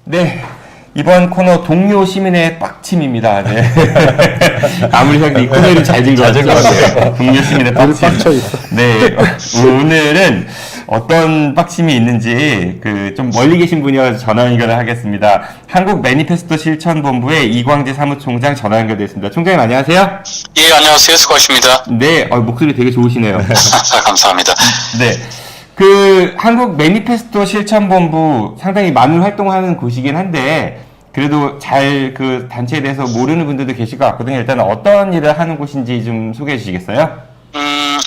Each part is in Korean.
네. 이번 코너 동료 시민의 빡침입니다. 네. 아무리 생각해도 이 코너를 잘 들고 왔죠. 동료 시민의 빡침. 네. 오늘은 어떤 빡침이 있는지 좀 멀리 계신 분이어서 전화 연결을 하겠습니다. 한국 매니페스토 실천본부의 이광재 사무총장 전화 연결되었습니다. 총장님 안녕하세요. 예, 안녕하세요. 수고하십니다. 네. 목소리 되게 좋으시네요. 감사합니다. 네. 한국 매니페스토 실천본부 상당히 많은 활동하는 곳이긴 한데, 그래도 잘 단체에 대해서 모르는 분들도 계실 것 같거든요. 일단 어떤 일을 하는 곳인지 좀 소개해 주시겠어요?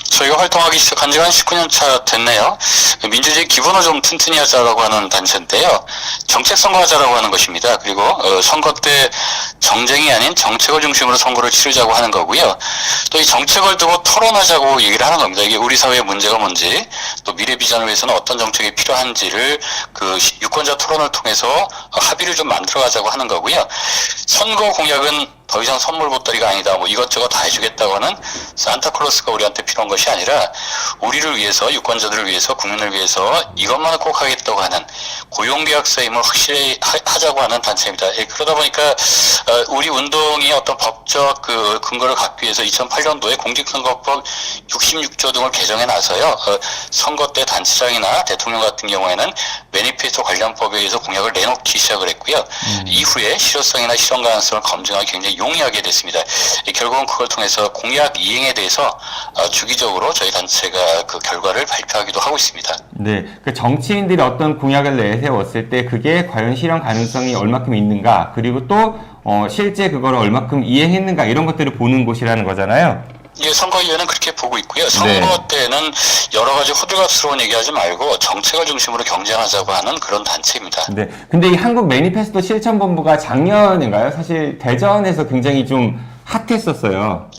저희가 활동하기 시작한 지가 한 19년 차 됐네요. 민주주의 기본을 좀 튼튼히 하자라고 하는 단체인데요. 정책 선거하자라고 하는 것입니다. 그리고 선거 때 정쟁이 아닌 정책을 중심으로 선거를 치르자고 하는 거고요. 또 이 정책을 두고 토론하자고 얘기를 하는 겁니다. 이게 우리 사회의 문제가 뭔지, 또 미래 비전을 위해서는 어떤 정책이 필요한지를 유권자 토론을 통해서 합의를 좀 만들어가자고 하는 거고요. 선거 공약은 더 이상 선물 보따리가 아니다. 이것저것 다 해주겠다고 하는 산타클로스가 우리한테 필요한 것이 아니라 우리를 위해서, 유권자들을 위해서, 국민을 위해서 이것만을 꼭 하겠다고 하는 고용계약서의 힘을 확실히 하자고 하는 단체입니다. 그러다 보니까 우리 운동이 어떤 법적 근거를 갖기 위해서 2008년도에 공직선거법 66조 등을 개정해 나서요. 선거 때 단체장이나 대통령 같은 경우에는 매니페스토 관련법에 의해서 공약을 내놓기 시작을 했고요. 이후에 실효성이나 실현 가능성을 검증하기 굉장히 용이하게 됐습니다. 결국은 그걸 통해서 공약 이행에 대해서 주기적으로 저희 단체가 그 결과를 발표하기도 하고 있습니다. 네, 정치인들이 어떤 공약을 내세웠을 때 그게 과연 실현 가능성이 얼마큼 있는가, 그리고 또 실제 그걸 얼마큼 이행했는가, 이런 것들을 보는 곳이라는 거잖아요. 예, 선거위원회는 그렇게 보고 있고요. 선거 때는 여러 가지 호들갑스러운 얘기하지 말고 정책을 중심으로 경쟁하자고 하는 그런 단체입니다. 네. 근데 이 한국 매니페스토 실천본부가 작년인가요? 사실 대전에서 굉장히 좀 핫했었어요.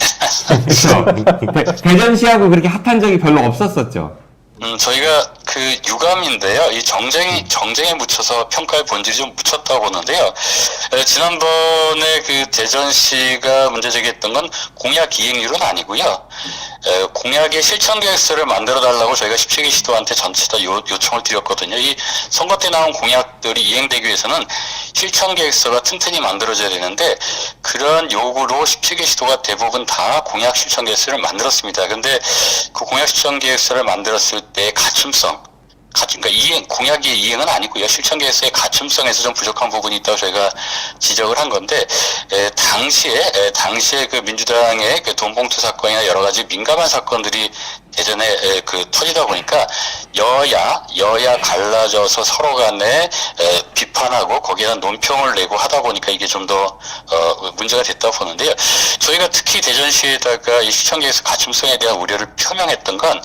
그렇죠. 대전시하고 그렇게 핫한 적이 별로 없었었죠. 저희가 유감인데요. 이 정쟁에 묻혀서 평가의 본질이 좀 묻혔다고 보는데요. 지난번에 대전시가 문제 제기했던 건 공약 이행률은 아니고요. 공약의 실천 계획서를 만들어 달라고 저희가 17개 시도한테 전체 다 요청을 드렸거든요. 이 선거 때 나온 공약들이 이행되기 위해서는 실천 계획서가 튼튼히 만들어져야 되는데, 그런 요구로 17개 시도가 대부분 다 공약 실천 계획서를 만들었습니다. 근데 그 공약 실천 계획서를 만들었을 때 그러니까 공약의 이행은 아니고요. 실천 계획서의 가춤성에서 좀 부족한 부분이 있다고 저희가 지적을 한 건데, 당시에 민주당의 돈봉투 사건이나 여러 가지 민감한 사건들이 대전에 터지다 보니까 여야 갈라져서 서로 간에 비판하고 거기에다 논평을 내고 하다 보니까 이게 좀 더 문제가 됐다고 보는데요. 저희가 특히 대전시에다가 이 시청계획서 가춤성에 대한 우려를 표명했던 건,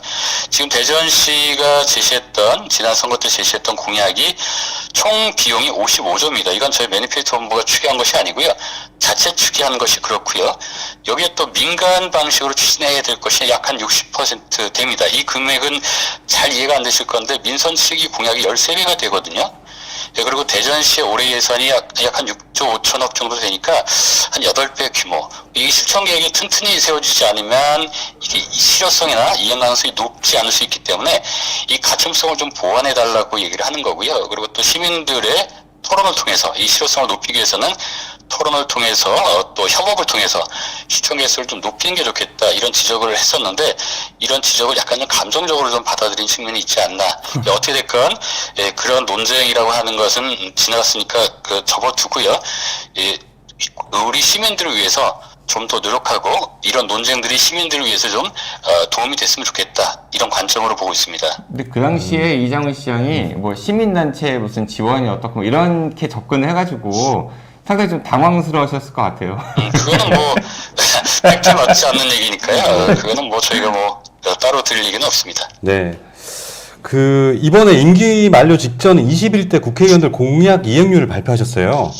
지금 대전시가 지난 선거 때 제시했던 공약이 총 비용이 55조입니다. 이건 저희 매니페스토 본부가 추계한 것이 아니고요. 자체 추계한 것이 그렇고요. 여기에 또 민간 방식으로 추진해야 될 것이 약 한 60% 됩니다. 이 금액은 잘 이해가 안 되실 건데, 민선 7기 공약이 13배가 되거든요. 그리고 대전시의 올해 예산이 약 한 6조 5천억 정도 되니까 한 8배 규모. 이 실천 계획이 튼튼히 세워지지 않으면 이게 실효성이나 이행 가능성이 높지 않을 수 있기 때문에 이 가춤성을 좀 보완해 달라고 얘기를 하는 거고요. 그리고 또 시민들의 토론을 통해서 이 실효성을 높이기 위해서는 토론을 통해서 또 협업을 통해서 시청 개수를 좀 높이는 게 좋겠다, 이런 지적을 했었는데, 이런 지적을 약간 좀 감정적으로 좀 받아들인 측면이 있지 않나. 어떻게 됐건 그런 논쟁이라고 하는 것은 지나갔으니까 접어두고요. 우리 시민들을 위해서 좀 더 노력하고, 이런 논쟁들이 시민들을 위해서 좀 도움이 됐으면 좋겠다, 이런 관점으로 보고 있습니다. 근데 그 당시에 이장훈 시장이 시민단체 무슨 지원이 어떻고 이렇게 접근을 해가지고 상당히 좀 당황스러우셨을 것 같아요. 그거는 팩트 맞지 않는 얘기니까요. 그거는 저희가 따로 드릴 얘기는 없습니다. 네. 이번에 임기 만료 직전 21대 국회의원들 공약 이행률을 발표하셨어요.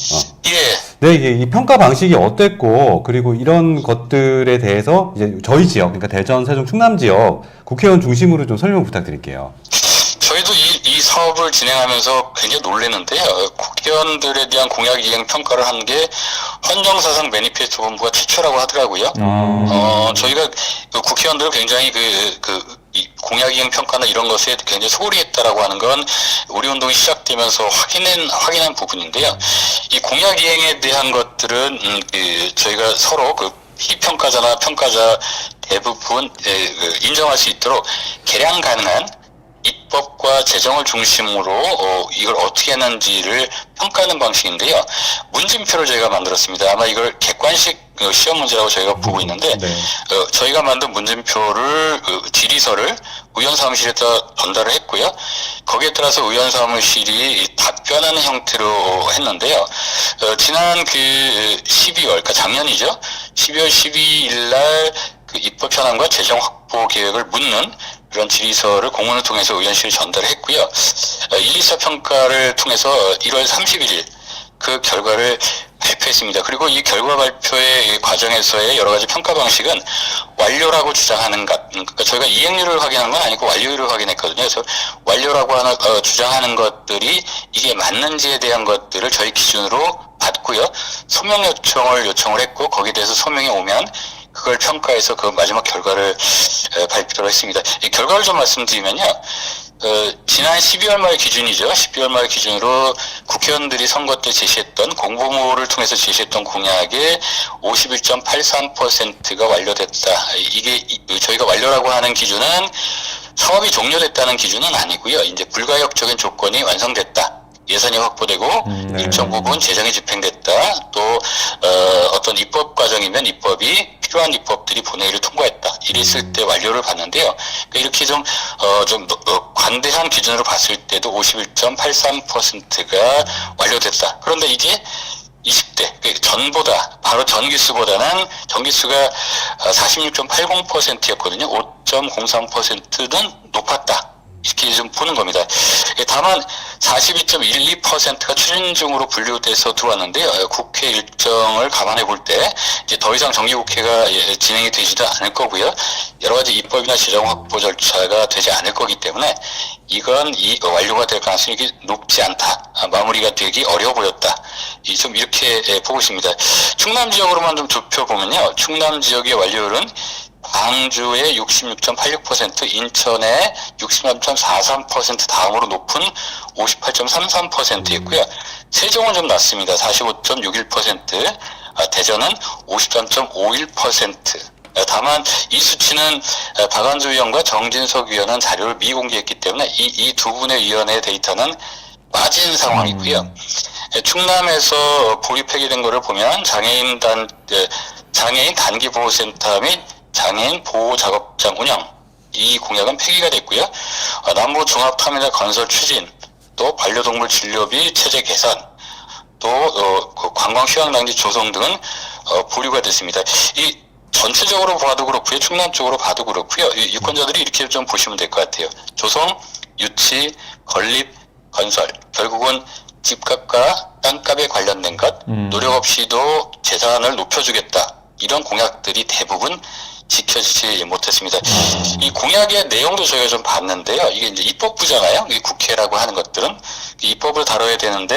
예. 네, 이 평가 방식이 어땠고, 그리고 이런 것들에 대해서 이제 저희 지역, 그러니까 대전, 세종, 충남 지역 국회의원 중심으로 좀 설명 부탁드릴게요. 저희도 이 사업을 진행하면서 굉장히 놀랐는데요. 국회의원들에 대한 공약 이행 평가를 한 게 헌정사상 매니페스토 본부가 최초라고 하더라고요. 저희가 국회의원들을 굉장히 이 공약 이행 평가나 이런 것에 굉장히 소홀히 했다라고 하는 건 우리 운동이 시작되면서 확인한 부분인데요. 이 공약 이행에 대한 것들은 저희가 서로 그 피평가자나 평가자 대부분 인정할 수 있도록 개량 가능한 입법과 재정을 중심으로 이걸 어떻게 했는지를 평가하는 방식인데요. 문진표를 저희가 만들었습니다. 아마 이걸 객관식 시험 문제라고 저희가 보고 있는데 네. 저희가 만든 문진표를 질의서를 의원사무실에다 전달을 했고요. 거기에 따라서 의원사무실이 답변하는 형태로 했는데요. 지난 그 12월, 그러니까 작년이죠. 12월 12일 날 그 입법 현황과 재정 확보 계획을 묻는 그런 질의서를 공문을 통해서 의원실에 전달을 했고요. 1, 2차 평가를 통해서 1월 31일 그 결과를 발표했습니다. 그리고 이 결과 발표의 과정에서의 여러 가지 평가 방식은 완료라고 주장하는 것, 그러니까 저희가 이행률을 확인한 건 아니고 완료율을 확인했거든요. 그래서 완료라고 주장하는 것들이 이게 맞는지에 대한 것들을 저희 기준으로 받고요. 소명 요청을 했고 거기에 대해서 소명이 오면 그걸 평가해서 그 마지막 결과를 발표를 했습니다. 이 결과를 좀 말씀드리면요. 지난 12월 말 기준이죠. 12월 말 기준으로 국회의원들이 선거 때 제시했던 공보모를 통해서 제시했던 공약의 51.83%가 완료됐다. 이게 저희가 완료라고 하는 기준은 사업이 종료됐다는 기준은 아니고요. 이제 불가역적인 조건이 완성됐다. 예산이 확보되고 네. 일정 부분 재정이 집행됐다. 또 어떤 입법 과정이면 입법이 필요한 입법들이 본회의를 통과했다. 이랬을 때 완료를 봤는데요. 그러니까 이렇게 좀 관대한 기준으로 봤을 때도 51.83%가 완료됐다. 그런데 이게 20대 전보다 바로 전기수보다는 전기수가 46.80%였거든요. 5.03%는 높았다. 이렇게 좀 보는 겁니다. 다만 42.12%가 추진중으로 분류돼서 들어왔는데요. 국회 일정을 감안해 볼 때 이제 더 이상 정기국회가 진행이 되지도 않을 거고요. 여러 가지 입법이나 재정 확보 절차가 되지 않을 거기 때문에 이건 완료가 될 가능성이 높지 않다. 마무리가 되기 어려워 보였다. 좀 이렇게 보고 있습니다. 충남 지역으로만 좀 좁혀보면요. 충남 지역의 완료율은 광주의 66.86%, 인천의 63.43% 다음으로 높은 58.33%였고요. 세종은 좀 낮습니다. 45.61%, 대전은 53.51%. 다만 이 수치는 박완주 위원과 정진석 위원은 자료를 미공개했기 때문에 이 두 분의 위원회 데이터는 빠진 상황이고요. 충남에서 보리 폐기된 거를 보면 장애인 단기보호센터 및 장애인 보호작업장 운영, 이 공약은 폐기가 됐고요. 남부 종합터미널 건설 추진, 또 반려동물 진료비 체제 개선, 또 관광휴양단지 조성 등은 보류가 됐습니다. 이 전체적으로 봐도 그렇고요. 충남 쪽으로 봐도 그렇고요. 유권자들이 이렇게 좀 보시면 될 것 같아요. 조성, 유치, 건립, 건설, 결국은 집값과 땅값에 관련된 것, 노력 없이도 재산을 높여주겠다. 이런 공약들이 대부분 지켜지지 못했습니다. 이 공약의 내용도 저희가 좀 봤는데요. 이게 이제 입법부잖아요. 이 국회라고 하는 것들은 입법을 다뤄야 되는데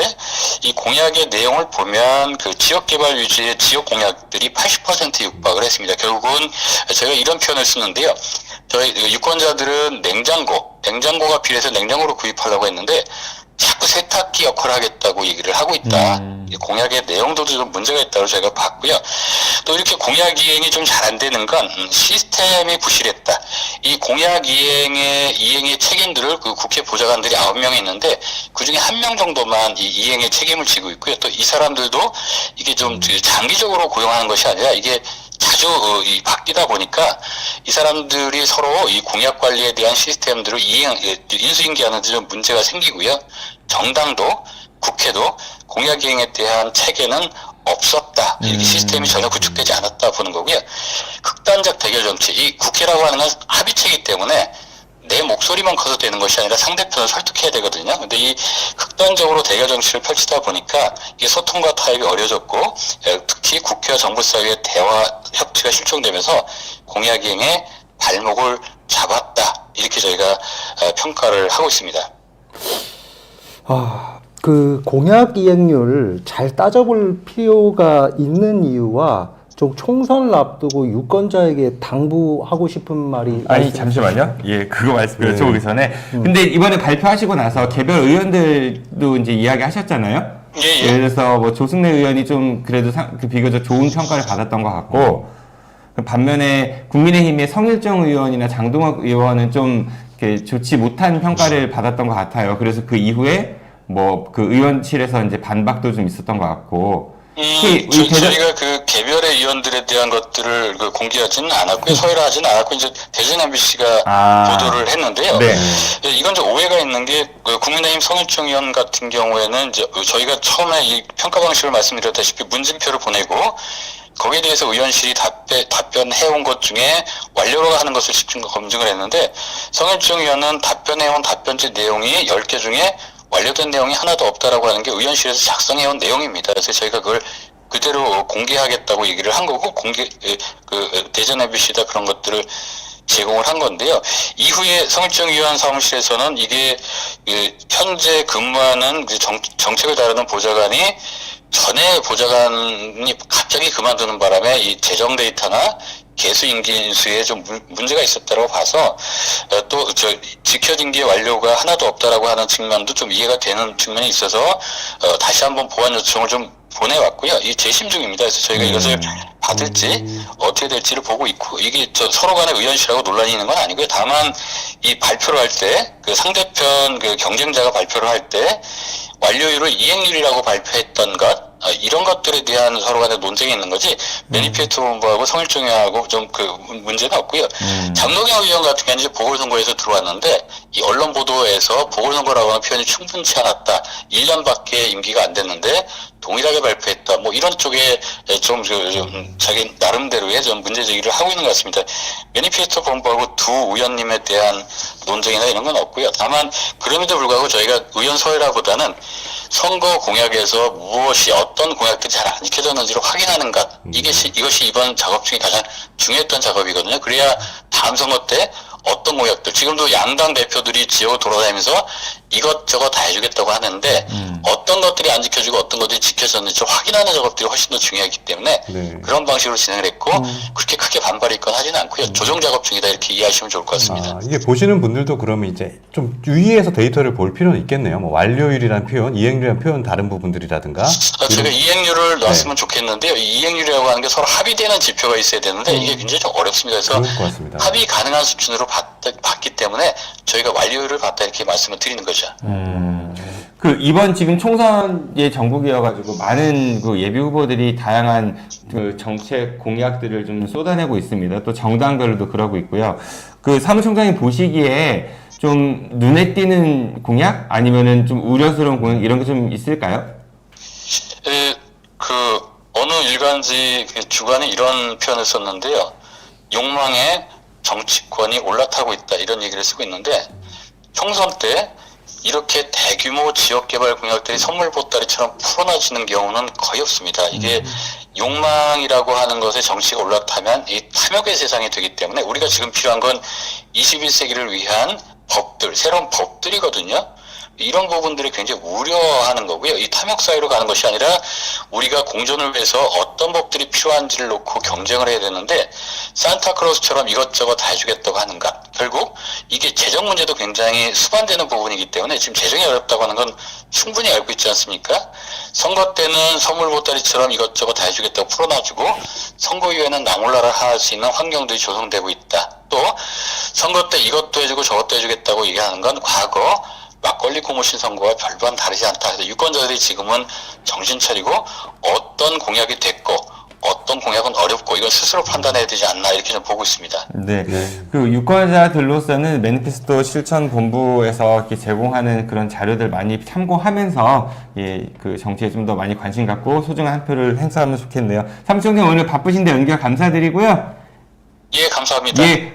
이 공약의 내용을 보면 그 지역개발 위주의 지역 공약들이 80% 육박을 했습니다. 결국은 저희가 이런 표현을 쓰는데요. 저희 유권자들은 냉장고가 필요해서 냉장고를 구입하려고 했는데 자꾸 세탁기 역할을 하겠다고 얘기를 하고 있다. 공약의 내용도 좀 문제가 있다고 저희가 봤고요. 또 이렇게 공약 이행이 좀 잘 안 되는 건 시스템이 부실했다. 이 공약 이행의 책임들을 그 국회 보좌관들이 9명이 있는데 그중에 1명 정도만 이 이행의 책임을 지고 있고요. 또 이 사람들도 이게 좀 장기적으로 고용하는 것이 아니라 이게 자주 바뀌다 보니까 이 사람들이 서로 이 공약 관리에 대한 시스템들을 인수인계하는 데 좀 문제가 생기고요. 정당도 국회도 공약 이행에 대한 체계는 없었다. 이렇게 시스템이 전혀 구축되지 않았다 보는 거고요. 극단적 대결 정치, 이 국회라고 하는 건 합의체이기 때문에 내 목소리만 커서 되는 것이 아니라 상대편을 설득해야 되거든요. 근데 이 극단적으로 대결 정치를 펼치다 보니까 이게 소통과 타협이 어려졌고 특히 국회와 정부 사이의 대화 협치가 실종되면서 공약 이행에 발목을 잡았다. 이렇게 저희가 평가를 하고 있습니다. 그 공약 이행률 잘 따져볼 필요가 있는 이유와 좀 총선을 앞두고 유권자에게 당부하고 싶은 말이 아니 잠시만요. 예, 그거 말씀 네. 여쭤보기 전에. 근데 이번에 발표하시고 나서 개별 의원들도 이제 이야기하셨잖아요. 예, 예. 예를 들어서 뭐 조승래 의원이 좀 그래도 비교적 좋은 평가를 받았던 것 같고, 반면에 국민의힘의 성일정 의원이나 장동혁 의원은 좀 이렇게 좋지 못한 평가를 받았던 것 같아요. 그래서 그 이후에 뭐 그 의원실에서 이제 반박도 좀 있었던 것 같고. 저희가 그 개별의 의원들에 대한 것들을 공개하지는 않았고요. 서열화하지는 않았고, 이제 대전 MBC가 보도를 했는데요. 네. 이건 좀 오해가 있는 게, 국민의힘 성일정 의원 같은 경우에는 이제 저희가 처음에 이 평가 방식을 말씀드렸다시피 문진표를 보내고, 거기에 대해서 의원실이 답변해온 것 중에 완료로 하는 것을 검증을 했는데, 성일정 의원은 답변해온 답변지 내용이 10개 중에 완료된 내용이 하나도 없다라고 하는 게 의원실에서 작성해온 내용입니다. 그래서 저희가 그걸 그대로 공개하겠다고 얘기를 한 거고, 대전 MBC다 그런 것들을 제공을 한 건데요. 이후에 성일정 의원 사무실에서는 이게 현재 근무하는 정책을 다루는 보좌관이 전에 보좌관이 갑자기 그만두는 바람에 이 재정 데이터나 개수 임기인수에 좀 문제가 있었다고 봐서 또 지켜진 게 완료가 하나도 없다라고 하는 측면도 좀 이해가 되는 측면이 있어서 다시 한번 보완 요청을 좀 보내왔고요. 이 재심 중입니다. 그래서 저희가 이것을 받을지 어떻게 될지를 보고 있고, 이게 서로 간에 의원실하고 논란이 있는 건 아니고요. 다만 이 발표를 할 때 그 상대편 그 경쟁자가 발표를 할 때 완료율을 이행률이라고 발표했던 것, 이런 것들에 대한 서로 간의 논쟁이 있는 거지, 매니페스토 본부하고 성일정 의원하고 좀 그 문제는 없고요. 장동영 의원 같은 경우는 이제 보궐선거에서 들어왔는데, 이 언론 보도에서 보궐선거라고 하는 표현이 충분치 않았다. 1년밖에 임기가 안 됐는데, 동일하게 발표했다. 뭐 이런 쪽에 좀 자기 나름대로의 좀 문제 제기를 하고 있는 것 같습니다. 매니페스토 본부하고 두 의원님에 대한 논쟁이나 이런 건 없고요. 다만 그럼에도 불구하고 저희가 의원 서열화보다는 선거 공약에서 무엇이 어떤 공약들이 잘 안 지켜졌는지를 확인하는 것, 이것이 이번 작업 중에 가장 중요했던 작업이거든요. 그래야 다음 선거 때 어떤 공약들, 지금도 양당 대표들이 지역을 돌아다니면서 이것저것 다 해주겠다고 하는데 어떤 것들이 안 지켜지고 어떤 것들이 지켜졌는지 확인하는 작업들이 훨씬 더 중요하기 때문에 그런 방식으로 진행을 했고, 그렇게 크게 반발이 있거나 하지는 않고요. 조정 작업 중이다 이렇게 이해하시면 좋을 것 같습니다. 이게 보시는 분들도 그러면 이제 좀 유의해서 데이터를 볼 필요는 있겠네요. 뭐 완료율이라는 표현, 이행률이라는 표현 다른 부분들이라든가. 제가 이행률을 놨으면 좋겠는데요. 이 이행률이라고 하는 게 서로 합의되는 지표가 있어야 되는데 이게 굉장히 좀 어렵습니다. 그래서 그럴 것 같습니다. 합의 가능한 수준으로 봤기 때문에 저희가 완료율을 봤다 이렇게 말씀을 드리는 거죠. 그 이번 지금 총선의 전국이어가지고 많은 그 예비 후보들이 다양한 그 정책 공약들을 좀 쏟아내고 있습니다. 또 정당별로도 그러고 있고요. 그 사무총장이 보시기에 좀 눈에 띄는 공약 아니면은 좀 우려스러운 공약 이런 게 좀 있을까요? 어느 일간지 주간에 이런 표현을 썼는데요. 욕망에 정치권이 올라타고 있다 이런 얘기를 쓰고 있는데, 총선 때 이렇게 대규모 지역개발 공약들이 선물 보따리처럼 풀어나지는 경우는 거의 없습니다. 이게 욕망이라고 하는 것에 정치가 올라타면 이 탐욕의 세상이 되기 때문에 우리가 지금 필요한 건 21세기를 위한 법들, 새로운 법들이거든요. 이런 부분들이 굉장히 우려하는 거고요. 이 탐욕 사회로 가는 것이 아니라 우리가 공존을 위해서 어떤 법들이 필요한지를 놓고 경쟁을 해야 되는데, 산타크로스처럼 이것저것 다 해주겠다고 하는 것, 결국 이게 재정 문제도 굉장히 수반되는 부분이기 때문에 지금 재정이 어렵다고 하는 건 충분히 알고 있지 않습니까? 선거 때는 선물 보따리처럼 이것저것 다 해주겠다고 풀어놔주고, 선거 이후에는 나몰라라 할 수 있는 환경들이 조성되고 있다. 또 선거 때 이것도 해주고 저것도 해주겠다고 얘기하는 건 과거 막걸리 고무신 선거와 별반 다르지 않다. 그래서 유권자들이 지금은 정신 차리고 어떤 공약이 됐고 어떤 공약은 어렵고 이건 스스로 판단해야 되지 않나 이렇게 좀 보고 있습니다. 네. 그 유권자들로서는 매니페스토 실천 본부에서 이렇게 제공하는 그런 자료들 많이 참고하면서 그 정치에 좀 더 많이 관심 갖고 소중한 한 표를 행사하면 좋겠네요. 사무총장 오늘 바쁘신데 연결 감사드리고요. 예, 감사합니다. 예.